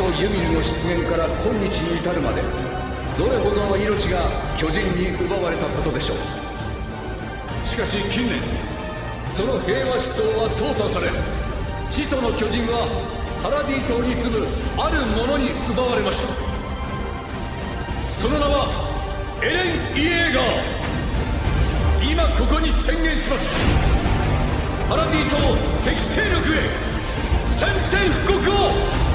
祖ユミルの出現から今日に至るまでどれほどの命が巨人に奪われたことでしょう。しかし近年その平和思想は淘汰され、始祖の巨人はパラディ島に住むある者に奪われました。その名はエレン・イエーガー。今ここに宣言します。パラディ島敵勢力へ宣戦布告を。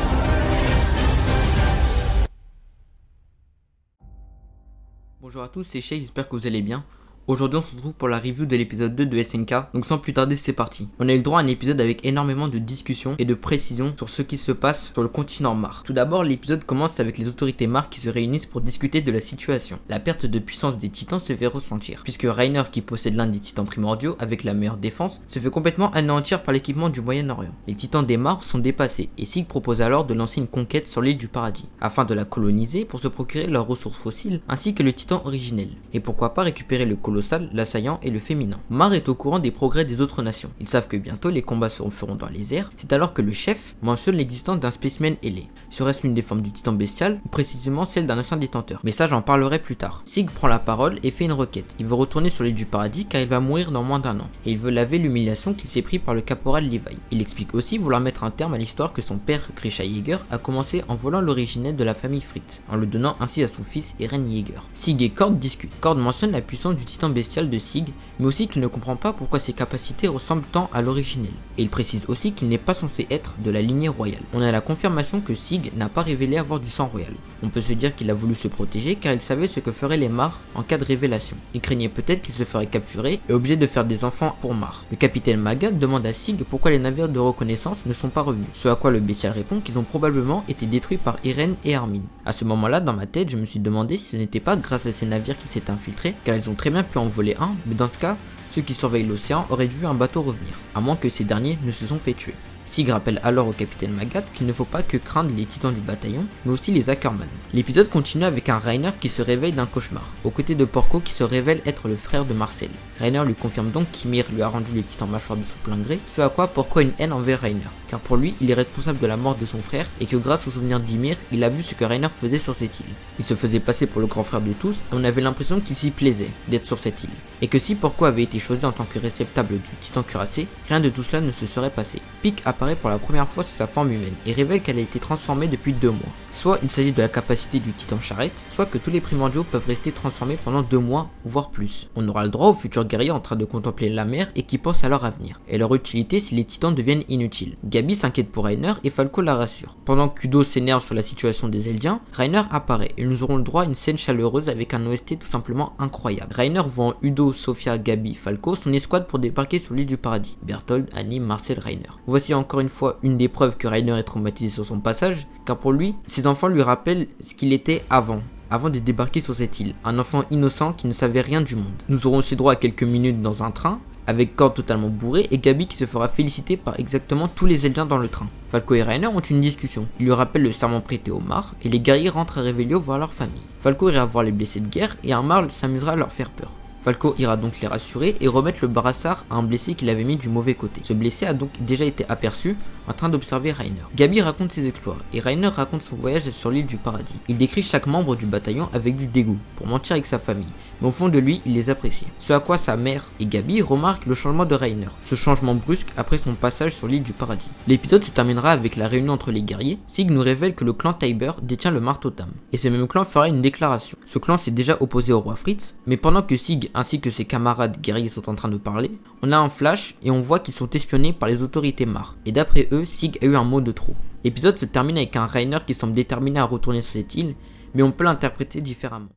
Bonjour à tous, c'est Shay, j'espère que vous allez bien. Aujourd'hui on se retrouve pour la review de l'épisode 2 de SNK, donc sans plus tarder c'est parti. On a eu le droit à un épisode avec énormément de discussions et de précisions sur ce qui se passe sur le continent Mar. Tout d'abord l'épisode commence avec les autorités Mar qui se réunissent pour discuter de la situation. La perte de puissance des titans se fait ressentir, puisque Reiner qui possède l'un des titans primordiaux avec la meilleure défense se fait complètement anéantir par l'équipement du Moyen-Orient. Les titans des Mar sont dépassés et Sig propose alors de lancer une conquête sur l'île du paradis, afin de la coloniser pour se procurer leurs ressources fossiles ainsi que le titan originel. Et pourquoi pas récupérer le colossal, l'assaillant et le féminin. Mar est au courant des progrès des autres nations. Ils savent que bientôt les combats se feront dans les airs. C'est alors que le chef mentionne l'existence d'un spécimen ailé. Serait-ce l'une des formes du titan bestial ou précisément celle d'un ancien détenteur? Mais ça j'en parlerai plus tard. Sig prend la parole et fait une requête. Il veut retourner sur l'île du paradis car il va mourir dans moins d'un an. Et il veut laver l'humiliation qu'il s'est pris par le caporal Levi. Il explique aussi vouloir mettre un terme à l'histoire que son père Grisha Yeager a commencé en volant l'originel de la famille Fritz, en le donnant ainsi à son fils Eren Yeager. Sig et Cord discutent. Cord mentionne la puissance du titan bestial de Sig, mais aussi qu'il ne comprend pas pourquoi ses capacités ressemblent tant à l'originel. Et il précise aussi qu'il n'est pas censé être de la lignée royale. On a la confirmation que Sig n'a pas révélé avoir du sang royal. On peut se dire qu'il a voulu se protéger car il savait ce que feraient les Mar en cas de révélation. Il craignait peut-être qu'il se ferait capturer et obligé de faire des enfants pour Mar. Le capitaine Magat demande à Sig pourquoi les navires de reconnaissance ne sont pas revenus. Ce à quoi le bestial répond qu'ils ont probablement été détruits par Eren et Armin. À ce moment-là, dans ma tête, je me suis demandé si ce n'était pas grâce à ces navires qu'ils s'étaient infiltrés, car ils ont très bien pu en voler un, mais dans ce cas, ceux qui surveillent l'océan auraient vu un bateau revenir, à moins que ces derniers ne se sont fait tuer. Sig rappelle alors au capitaine Magat qu'il ne faut pas que craindre les titans du bataillon, mais aussi les Ackerman. L'épisode continue avec un Reiner qui se réveille d'un cauchemar, aux côtés de Porco qui se révèle être le frère de Marcel. Reiner lui confirme donc qu'Ymir lui a rendu les titans mâchoires de son plein gré, ce à quoi Porco a une haine envers Reiner, car pour lui il est responsable de la mort de son frère et que grâce au souvenir d'Ymir, il a vu ce que Reiner faisait sur cette île. Il se faisait passer pour le grand frère de tous et on avait l'impression qu'il s'y plaisait d'être sur cette île. Et que si Porco avait été choisi en tant que réceptable du titan cuirassé, rien de tout cela ne se serait passé. Pieck apparaît pour la première fois sous sa forme humaine et révèle qu'elle a été transformée depuis 2 mois. Soit il s'agit de la capacité du titan charrette, soit que tous les primordiaux peuvent rester transformés pendant 2 mois, voire plus. On aura le droit aux futurs guerriers en train de contempler la mer et qui pensent à leur avenir, et leur utilité si les titans deviennent inutiles. Gabi s'inquiète pour Reiner et Falco la rassure. Pendant qu'Udo s'énerve sur la situation des Eldiens, Reiner apparaît et nous aurons le droit à une scène chaleureuse avec un OST tout simplement incroyable. Reiner voit en Udo, Sofia, Gabi, Falco son escouade pour débarquer sur l'île du paradis. Berthold anime Marcel Reiner. Voici encore une fois une des preuves que Reiner est traumatisé sur son passage, car pour lui, ses enfants lui rappellent ce qu'il était avant de débarquer sur cette île, un enfant innocent qui ne savait rien du monde. Nous aurons aussi droit à quelques minutes dans un train, avec Cord totalement bourré et Gabi qui se fera féliciter par exactement tous les Eldiens dans le train. Falco et Reiner ont une discussion. Il lui rappelle le serment prêté aux Mar et les guerriers rentrent à Revelio voir leur famille. Falco ira voir les blessés de guerre et un Mar s'amusera à leur faire peur. Falco ira donc les rassurer et remettre le brassard à un blessé qu'il avait mis du mauvais côté. Ce blessé a donc déjà été aperçu en train d'observer Reiner. Gabi raconte ses exploits et Reiner raconte son voyage sur l'île du paradis. Il décrit chaque membre du bataillon avec du dégoût pour mentir avec sa famille, mais au fond de lui il les apprécie. Ce à quoi sa mère et Gabi remarquent le changement de Reiner, ce changement brusque après son passage sur l'île du paradis. L'épisode se terminera avec la réunion entre les guerriers. Sig nous révèle que le clan Tybur détient le marteau d'âme, et ce même clan fera une déclaration. Ce clan s'est déjà opposé au roi Fritz, mais pendant que Sig ainsi que ses camarades guerriers sont en train de parler, on a un flash et on voit qu'ils sont espionnés par les autorités Mar, et d'après eux, Sig a eu un mot de trop. L'épisode se termine avec un Reiner qui semble déterminé à retourner sur cette île, mais on peut l'interpréter différemment.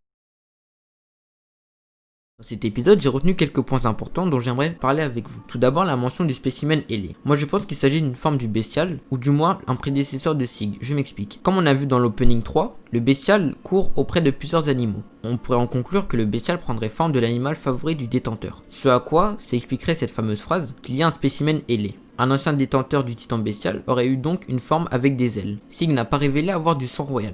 Dans cet épisode, j'ai retenu quelques points importants dont j'aimerais parler avec vous. Tout d'abord, la mention du spécimen ailé. Moi je pense qu'il s'agit d'une forme du bestial, ou du moins un prédécesseur de Sig, je m'explique. Comme on a vu dans l'opening 3, le bestial court auprès de plusieurs animaux. On pourrait en conclure que le bestial prendrait forme de l'animal favori du détenteur. Ce à quoi ça expliquerait cette fameuse phrase qu'il y a un spécimen ailé. Un ancien détenteur du titan bestial aurait eu donc une forme avec des ailes. Sig n'a pas révélé avoir du sang royal.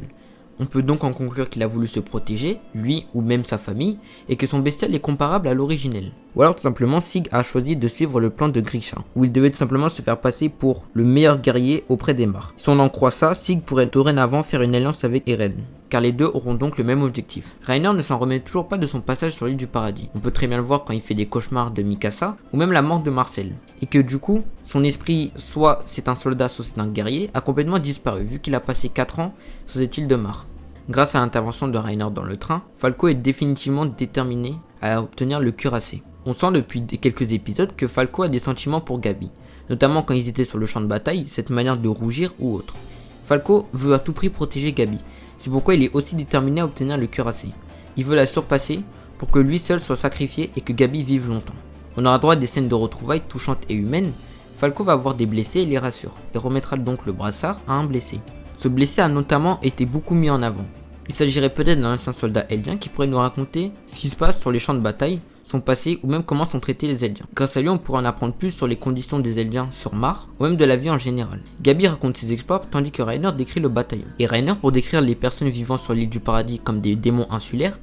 On peut donc en conclure qu'il a voulu se protéger, lui ou même sa famille, et que son bestial est comparable à l'originel. Ou alors tout simplement Sig a choisi de suivre le plan de Grisha, où il devait tout simplement se faire passer pour le meilleur guerrier auprès d'Eymar. Si on en croit ça, Sig pourrait dorénavant faire une alliance avec Eren, car les deux auront donc le même objectif. Reiner ne s'en remet toujours pas de son passage sur l'île du paradis. On peut très bien le voir quand il fait des cauchemars de Mikasa, ou même la mort de Marcel. Et que du coup, son esprit, soit c'est un soldat, soit c'est un guerrier, a complètement disparu, vu qu'il a passé 4 ans sur cette île de Mar. Grâce à l'intervention de Reiner dans le train, Falco est définitivement déterminé à obtenir le cuirassé. On sent depuis quelques épisodes que Falco a des sentiments pour Gabi, notamment quand ils étaient sur le champ de bataille, cette manière de rougir ou autre. Falco veut à tout prix protéger Gabi, c'est pourquoi il est aussi déterminé à obtenir le cuirassé. Il veut la surpasser pour que lui seul soit sacrifié et que Gabi vive longtemps. On aura droit à des scènes de retrouvailles touchantes et humaines. Falco va avoir des blessés et les rassure, et remettra donc le brassard à un blessé. Ce blessé a notamment été beaucoup mis en avant. Il s'agirait peut-être d'un ancien soldat eldien qui pourrait nous raconter ce qui se passe sur les champs de bataille, son passé ou même comment sont traités les Eldiens. Grâce à lui, on pourrait en apprendre plus sur les conditions des Eldiens sur Mar, ou même de la vie en général. Gabi raconte ses exploits tandis que Reiner décrit le bataillon. Et Reiner, pour décrire les personnes vivant sur l'île du paradis comme des démons insulaires,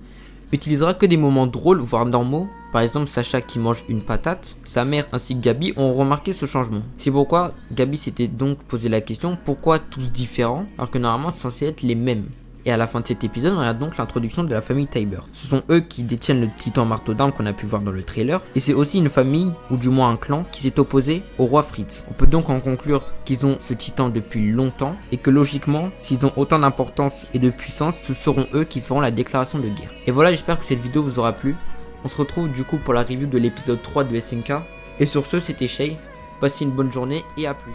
utilisera que des moments drôles voire normaux. Par exemple, Sacha qui mange une patate, sa mère ainsi que Gabi ont remarqué ce changement. C'est pourquoi Gabi s'était donc posé la question pourquoi tous différents alors que normalement c'est censé être les mêmes. Et à la fin de cet épisode, on a donc l'introduction de la famille Tybur. Ce sont eux qui détiennent le titan marteau d'armes qu'on a pu voir dans le trailer. Et c'est aussi une famille, ou du moins un clan, qui s'est opposé au roi Fritz. On peut donc en conclure qu'ils ont ce titan depuis longtemps, et que logiquement, s'ils ont autant d'importance et de puissance, ce seront eux qui feront la déclaration de guerre. Et voilà, j'espère que cette vidéo vous aura plu. On se retrouve du coup pour la review de l'épisode 3 de SNK. Et sur ce, c'était Shave. Passez une bonne journée et à plus.